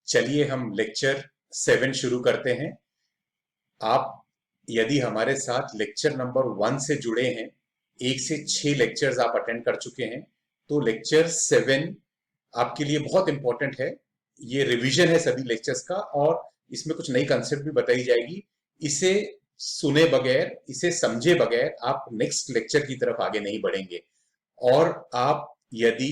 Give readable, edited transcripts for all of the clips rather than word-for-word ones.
चलिए हम लेक्चर 7 शुरू करते हैं। आप यदि हमारे साथ लेक्चर नंबर 1 से जुड़े हैं, 1 से 6 लेक्चर्स आप अटेंड कर चुके हैं, तो लेक्चर 7 आपके लिए बहुत इंपॉर्टेंट है। ये रिवीजन है सभी लेक्चर्स का और इसमें कुछ नई कंसेप्ट भी बताई जाएगी। इसे सुने बगैर, इसे समझे बगैर आप नेक्स्ट लेक्चर की तरफ आगे नहीं बढ़ेंगे। और आप यदि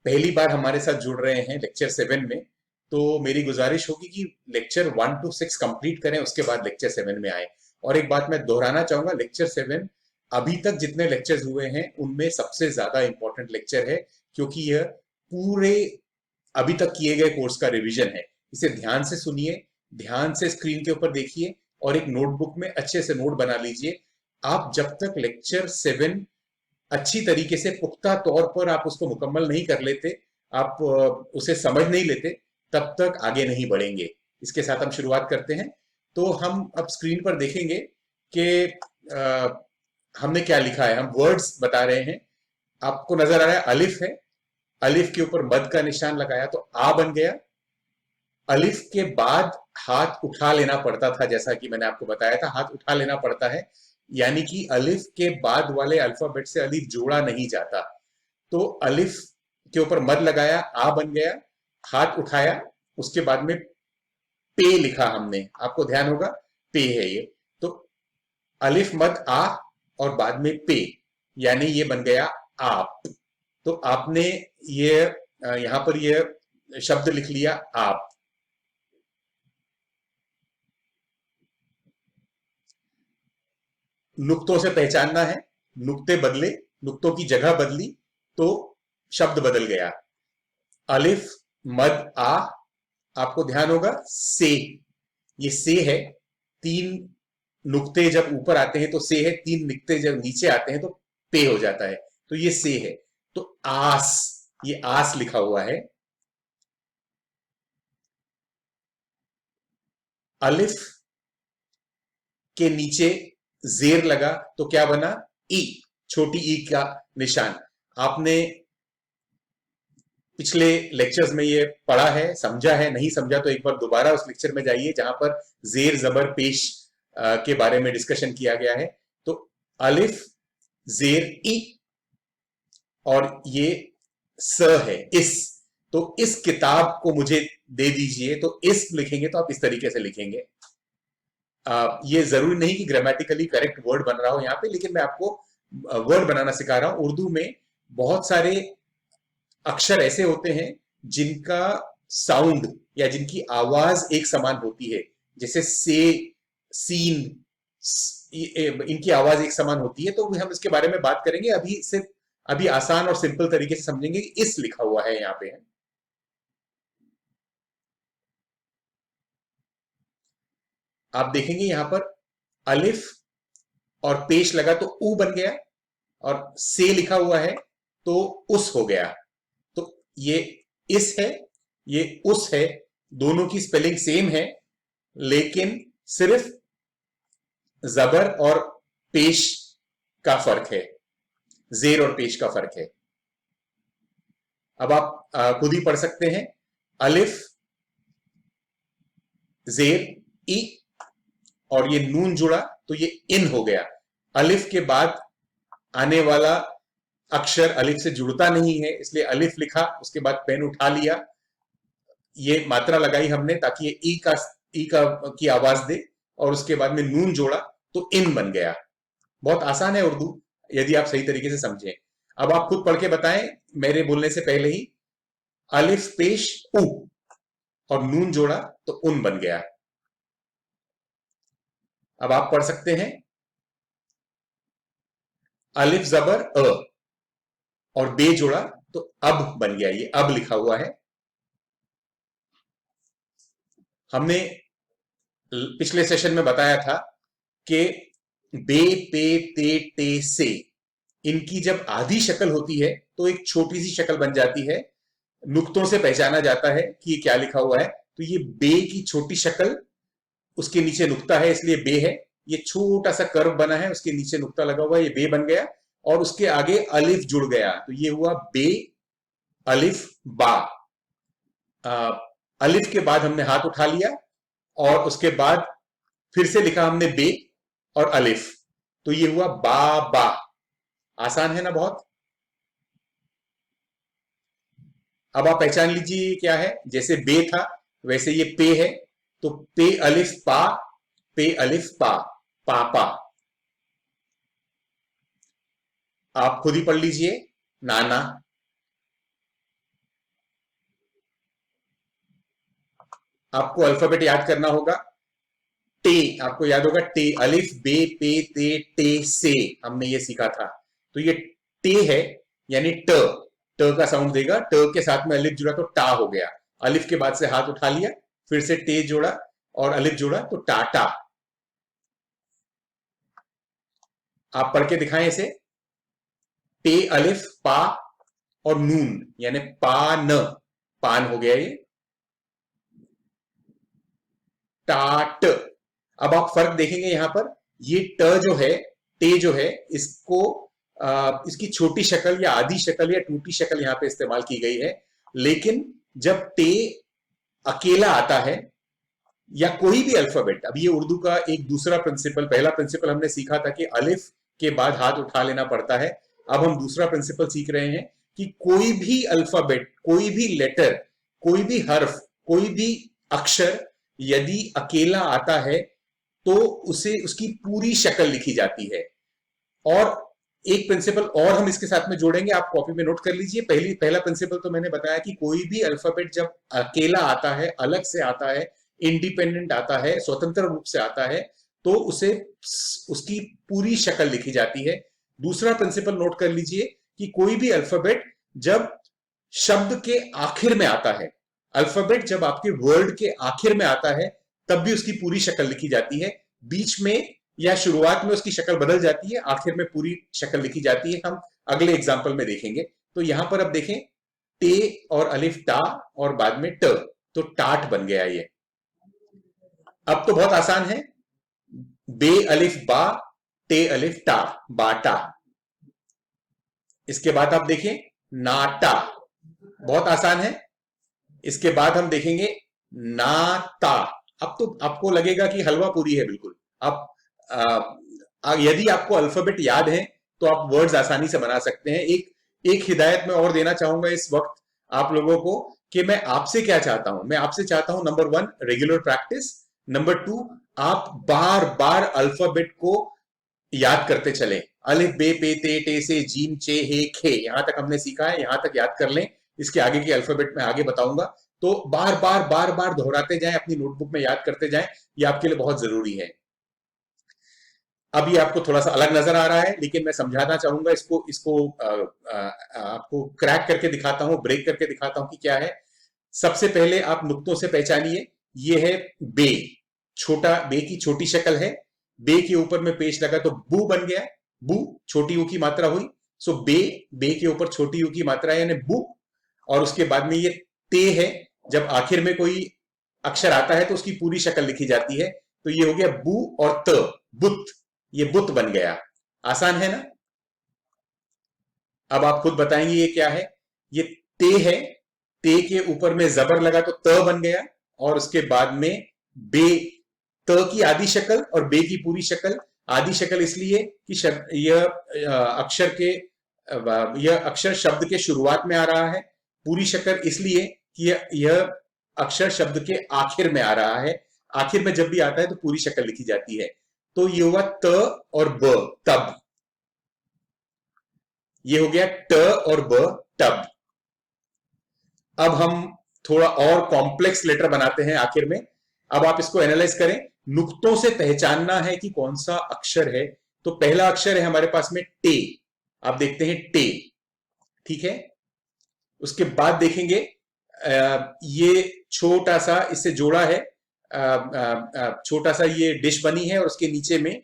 पहली बार हमारे साथ जुड़ रहे हैं लेक्चर 7 में, तो मेरी गुजारिश होगी कि लेक्चर 1 to 6 कंप्लीट करें, उसके बाद लेक्चर 7 में आए। और एक बात मैं दोहराना चाहूंगा, लेक्चर 7 अभी तक जितने लेक्चर्स हुए हैं उनमें सबसे ज्यादा इंपॉर्टेंट लेक्चर है, क्योंकि यह पूरे अभी तक किए गए कोर्स का रिवीजन है। इसे ध्यान से सुनिए, ध्यान से स्क्रीन के ऊपर देखिए और एक नोटबुक में अच्छे से नोट बना लीजिए। आप जब तक लेक्चर 7 अच्छी तरीके से पुख्ता तौर पर आप उसको मुकम्मल नहीं कर लेते, आप उसे समझ नहीं लेते, तब तक आगे नहीं बढ़ेंगे। इसके साथ हम शुरुआत करते हैं। तो हम अब स्क्रीन पर देखेंगे कि हमने क्या लिखा है। हम वर्ड्स बता रहे हैं, आपको नजर आ रहा है अलिफ है, अलिफ के ऊपर मद का निशान लगाया तो आ बन गया। अलिफ के बाद हाथ उठा लेना पड़ता था, जैसा कि मैंने आपको बताया था, हाथ उठा लेना पड़ता है, यानी कि अलिफ के बाद वाले अल्फाबेट से अलिफ जोड़ा नहीं जाता। तो अलिफ के ऊपर मद लगाया, आ बन गया, हाथ उठाया, उसके बाद में पे लिखा हमने, आपको ध्यान होगा पे है ये। तो अलिफ मद आ और बाद में पे, यानी ये बन गया आप। तो आपने ये यहां पर ये शब्द लिख लिया आप। नुक्तों से पहचानना है, नुक्ते बदले, नुक्तों की जगह बदली तो शब्द बदल गया। अलिफ मद आ, आपको ध्यान होगा से, ये से है। 3 नुक्ते जब ऊपर आते हैं तो से है, 3 नुक्ते जब नीचे आते हैं तो पे हो जाता है, तो ये से है। तो आस, ये आस लिखा हुआ है। अलिफ के नीचे जेर लगा तो क्या बना, ई, छोटी ई का निशान। आपने पिछले लेक्चर्स में ये पढ़ा है, समझा है, नहीं समझा तो एक बार दोबारा उस लेक्चर में जाइए जहां पर जेर जबर पेश के बारे में डिस्कशन किया गया है। तो अलिफ जेर ई और ये स है इस, तो इस किताब को मुझे दे दीजिए, तो इस लिखेंगे तो आप इस तरीके से लिखेंगे। ये जरूरी नहीं कि ग्रामेटिकली करेक्ट वर्ड बन रहा हो यहाँ पे, लेकिन मैं आपको वर्ड बनाना सिखा रहा हूं। उर्दू में बहुत सारे अक्षर ऐसे होते हैं जिनका साउंड या जिनकी आवाज एक समान होती है, जैसे से, सीन, इनकी आवाज एक समान होती है। तो हम इसके बारे में बात करेंगे। अभी सिर्फ अभी आसान और सिंपल तरीके से समझेंगे कि इस लिखा हुआ है यहाँ पे है। आप देखेंगे यहां पर अलिफ और पेश लगा तो ऊ बन गया, और से लिखा हुआ है तो उस हो गया। तो ये इस है, ये उस है, दोनों की स्पेलिंग सेम है, लेकिन सिर्फ जबर और पेश का फर्क है, जेर और पेश का फर्क है। अब आप खुद ही पढ़ सकते हैं, अलिफ जेर ई और ये नून जुड़ा तो ये इन हो गया। अलिफ के बाद आने वाला अक्षर अलिफ से जुड़ता नहीं है, इसलिए अलिफ लिखा, उसके बाद पेन उठा लिया, ये मात्रा लगाई हमने ताकि ये ई का की आवाज दे, और उसके बाद में नून जोड़ा तो इन बन गया। बहुत आसान है उर्दू, यदि आप सही तरीके से समझें। अब आप खुद पढ़ के बताएं मेरे बोलने से पहले ही, अलिफ पेश उ और नून जोड़ा तो उन बन गया। अब आप पढ़ सकते हैं, अलिफ जबर अ और बे जोड़ा तो अब बन गया, ये अब लिखा हुआ है। हमने पिछले सेशन में बताया था कि बे, पे, ते, टे, से, इनकी जब आधी शक्ल होती है तो एक छोटी सी शक्ल बन जाती है, नुक्तों से पहचाना जाता है कि ये क्या लिखा हुआ है। तो ये बे की छोटी शक्ल, उसके नीचे नुक्ता है इसलिए बे है। ये छोटा सा कर्व बना है, उसके नीचे नुक्ता लगा हुआ है, ये बे बन गया, और उसके आगे अलिफ जुड़ गया तो ये हुआ बे अलिफ बा। अलिफ के बाद हमने हाथ उठा लिया और उसके बाद फिर से लिखा हमने बे और अलिफ, तो ये हुआ बा बा। आसान है ना बहुत। अब आप पहचान लीजिए क्या है। जैसे बे था वैसे ये पे है, तो पे अलिफ पा, पे अलिफ पा, पापा। आप खुद ही पढ़ लीजिए, नाना। आपको अल्फाबेट याद करना होगा। टे, आपको याद होगा टे, अलिफ बे पे ते टे से, हमने ये सीखा था। तो ये टे है, यानी ट, ट का साउंड देगा, ट के साथ में अलिफ जुड़ा तो टा हो गया। अलिफ के बाद से हाथ उठा लिया, फिर से टे जोड़ा और अलिफ जोड़ा तो टाटा। आप पढ़ के दिखाएं इसे। पे अलिफ पा और नून, यानी पान, पान हो गया ये, टाट। अब आप फर्क देखेंगे यहां पर, ये ट जो है, टे जो है, इसको इसकी छोटी शक्ल या आधी शक्ल या टूटी शक्ल यहां पे इस्तेमाल की गई है। लेकिन जब टे अकेला आता है या कोई भी अल्फाबेट, अब ये उर्दू का एक दूसरा प्रिंसिपल, पहला प्रिंसिपल हमने सीखा था कि अलिफ के बाद हाथ उठा लेना पड़ता है। अब हम दूसरा प्रिंसिपल सीख रहे हैं कि कोई भी अल्फाबेट, कोई भी लेटर, कोई भी हर्फ, कोई भी अक्षर यदि अकेला आता है तो उसे उसकी पूरी शक्ल लिखी जाती है। और एक प्रिंसिपल और हम इसके साथ में जोड़ेंगे, आप कॉपी में नोट कर लीजिए। पहला प्रिंसिपल तो मैंने बताया कि कोई भी अल्फाबेट जब अकेला आता है, अलग से आता है, इंडिपेंडेंट आता है, स्वतंत्र रूप से आता है, तो उसे उसकी पूरी शक्ल लिखी जाती है। दूसरा प्रिंसिपल नोट कर लीजिए कि कोई भी अल्फाबेट जब शब्द के आखिर में आता है, अल्फाबेट जब आपके वर्ड के आखिर में आता है, तब भी उसकी पूरी शक्ल लिखी जाती है। बीच में या शुरुआत में उसकी शक्ल बदल जाती है, आखिर में पूरी शक्ल लिखी जाती है। हम अगले एग्जाम्पल में देखेंगे। तो यहां पर अब देखें, टे और अलिफ टा और बाद में ट, तो टाट बन गया ये। अब तो बहुत आसान है, बे अलिफ बा, टे अलिफ टा, बाटा। इसके बाद आप देखें नाटा, बहुत आसान है। इसके बाद हम देखेंगे नाता। अब तो आपको लगेगा कि हलवा पूरी है बिल्कुल। अब यदि आपको अल्फाबेट याद है तो आप वर्ड्स आसानी से बना सकते हैं। एक हिदायत मैं और देना चाहूंगा इस वक्त आप लोगों को, कि मैं आपसे क्या चाहता हूं। मैं आपसे चाहता हूं नंबर 1 रेगुलर प्रैक्टिस, नंबर 2 आप बार बार अल्फाबेट को याद करते चलें। अलिफ बे पे ते टे से जीम चे हे खे, यहां तक हमने सीखा है, यहां तक याद कर लें। इसके आगे की अल्फाबेट में आगे बताऊंगा, तो बार बार दोहराते जाएं, अपनी नोटबुक में याद करते जाएं, ये आपके लिए बहुत जरूरी है। अब ये आपको थोड़ा सा अलग नजर आ रहा है, लेकिन मैं समझाना चाहूंगा इसको इसको आपको क्रैक करके दिखाता हूं, ब्रेक करके दिखाता हूं कि क्या है। सबसे पहले आप नुक्तों से पहचानिए। ये है बे, छोटा बे की छोटी शक्ल है। बे के ऊपर में पेश लगा तो बू बन गया, बू छोटी यू की मात्रा हुई। सो बे, बे के ऊपर छोटी यू की मात्रा है यानी बू। और उसके बाद में ये ते है, जब आखिर में कोई अक्षर आता है तो उसकी पूरी शक्ल लिखी जाती है। तो ये हो गया बू और त, बुत, ये बुत बन गया। आसान है ना। अब आप खुद बताएंगे ये क्या है। ये ते है, ते के ऊपर में जबर लगा तो त बन गया, और उसके बाद में बे, त की आधी शक्ल और बे की पूरी शक्ल। आधी शक्ल इसलिए कि यह अक्षर शब्द के शुरुआत में आ रहा है। पूरी शक्ल इसलिए कि यह अक्षर शब्द के आखिर में आ रहा है। आखिर में जब भी आता है तो पूरी शक्ल लिखी जाती है। तो ये हुआ त और ब, तब। ये हो गया ट और ब, तब। अब हम थोड़ा और कॉम्प्लेक्स लेटर बनाते हैं आखिर में। अब आप इसको एनालाइज करें। नुक्तों से पहचानना है कि कौन सा अक्षर है। तो पहला अक्षर है हमारे पास में टे, आप देखते हैं टे, ठीक है। उसके बाद देखेंगे ये छोटा सा इससे जोड़ा है, छोटा सा ये डिश बनी है और उसके नीचे में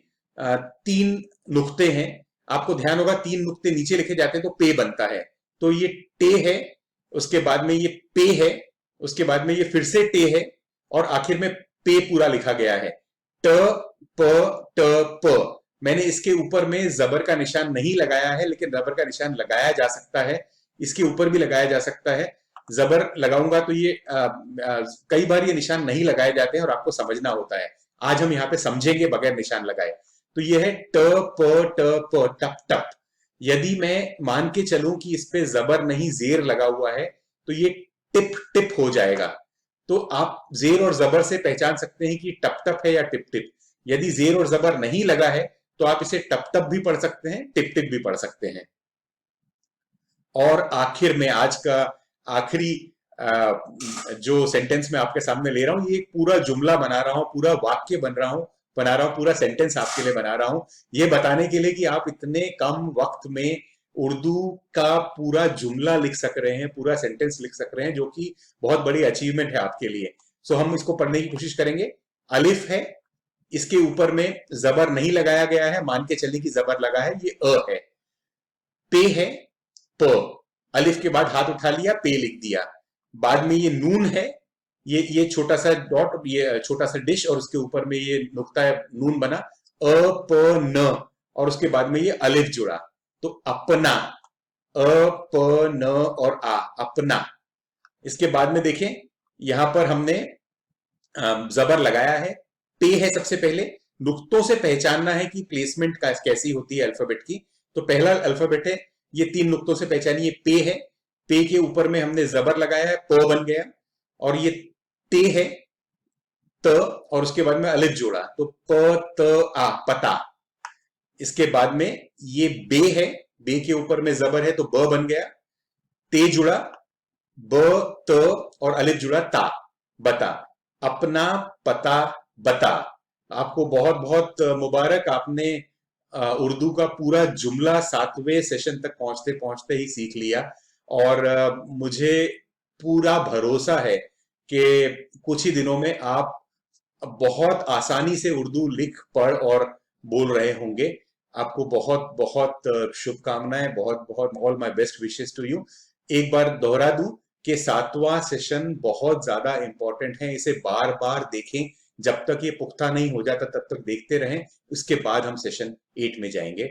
3 नुक्ते हैं। आपको ध्यान होगा 3 नुक्ते नीचे लिखे जाते हैं तो पे बनता है। तो ये टे है, उसके बाद में ये पे है, उसके बाद में ये फिर से टे है, और आखिर में पे पूरा लिखा गया है। ट प ट प। मैंने इसके ऊपर में जबर का निशान नहीं लगाया है, लेकिन रबर का निशान लगाया जा सकता है, इसके ऊपर भी लगाया जा सकता है। जबर लगाऊंगा तो ये कई बार ये निशान नहीं लगाए जाते हैं और आपको समझना होता है। आज हम यहाँ पे समझेंगे बगैर निशान लगाए। तो ये है ट प टप टप। यदि मैं मान के चलूं कि इस पे जबर नहीं जेर लगा हुआ है तो ये टिप टिप हो जाएगा। तो आप जेर और जबर से पहचान सकते हैं कि टप टप है या टिप टिप। यदि जेर और जबर नहीं लगा है तो आप इसे टप टप भी पढ़ सकते हैं, टिप टिप भी पढ़ सकते हैं। और आखिर में आज का आखिरी जो सेंटेंस मैं आपके सामने ले रहा हूं, ये एक पूरा जुमला बना रहा हूं, पूरा वाक्य बना रहा हूं, पूरा सेंटेंस आपके लिए बना रहा हूं, ये बताने के लिए कि आप इतने कम वक्त में उर्दू का पूरा जुमला लिख सक रहे हैं, पूरा सेंटेंस लिख सक रहे हैं, जो कि बहुत बड़ी अचीवमेंट है आपके लिए। सो हम इसको पढ़ने की कोशिश करेंगे। अलिफ है, इसके ऊपर में जबर नहीं लगाया गया है, मान के चलने की जबर लगा है, ये अ है। पे है, प। अलिफ के बाद हाथ उठा लिया, पे लिख दिया। बाद में ये नून है, ये छोटा सा डॉट, ये छोटा सा डिश, और उसके ऊपर में ये नुक्ता नून बना, अ प न, और उसके बाद में ये अलिफ जुड़ा, तो अपना, अ प न और आ, अपना। इसके बाद में देखें, यहां पर हमने जबर लगाया है। पे है सबसे पहले, नुक्तों से पहचानना है कि प्लेसमेंट कैसी होती है अल्फाबेट की। तो पहला अल्फाबेट है, ये 3 नुक्तों से पहचानिए, पे है, पे के ऊपर में हमने जबर लगाया है, प बन गया, और ये ते है, त, और उसके बाद में अलिफ जोड़ा, तो प त आ, पता। इसके बाद में ये बे है, बे के ऊपर में जबर है तो ब बन गया, ते जुड़ा, ब त और अलिफ जुड़ा, ता, बता। अपना, पता, बता। आपको बहुत बहुत मुबारक, आपने उर्दू का पूरा जुमला 7वें सेशन तक पहुंचते पहुंचते ही सीख लिया। और मुझे पूरा भरोसा है कि कुछ ही दिनों में आप बहुत आसानी से उर्दू लिख पढ़ और बोल रहे होंगे। आपको बहुत बहुत शुभकामनाएं, बहुत बहुत all my best wishes to you. एक बार दोहरा दूं कि 7वां सेशन बहुत ज्यादा इंपॉर्टेंट है, इसे बार बार देखें, जब तक ये पुख्ता नहीं हो जाता तब तक देखते रहें। उसके बाद हम सेशन 8 में जाएंगे।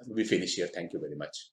We finish here, thank you very much.